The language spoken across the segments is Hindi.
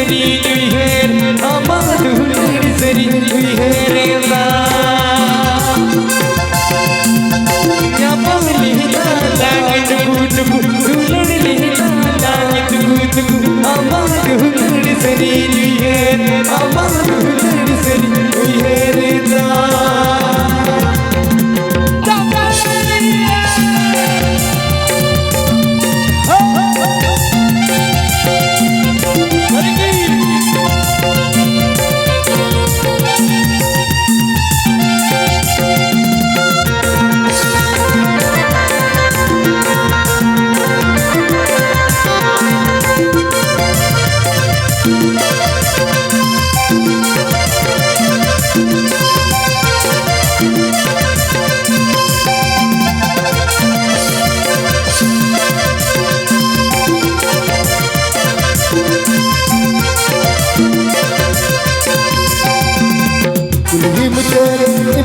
सरी दुहेर अमर सरी दुहेर या पवली लांगट गुट गुलड़ लीला लांगट गुट अमर सरी दुहेर अमर सरी दुहेर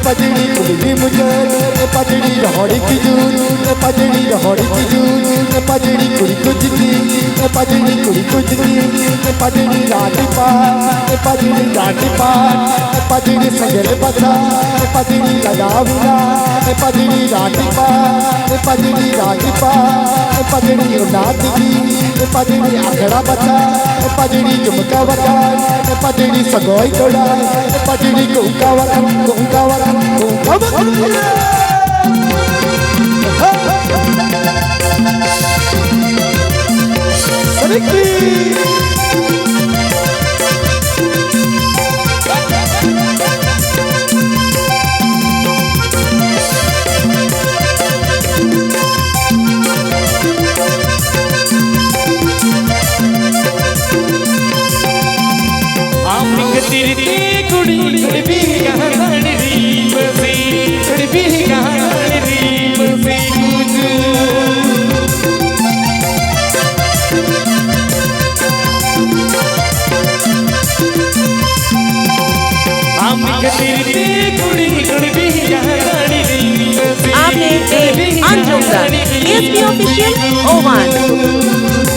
पजड़ी कुली मुझे पजड़ी रोड़ी की जून पजड़ी रोड़ी की जून पजड़ी कुड़ी कुछ की पजड़ी कुड़ी कुछ की पजड़ी राती पार पजड़ी सजल बसा पजड़ी लगाविला पजड़ी राती पार पजड़ी उड़ाती पजड़ी आखड़ा बसा पजड़ी झुमका बता पजड़ी सगोई तोड़ा पजड़ी कुंका वाला आपने ASB Official Oman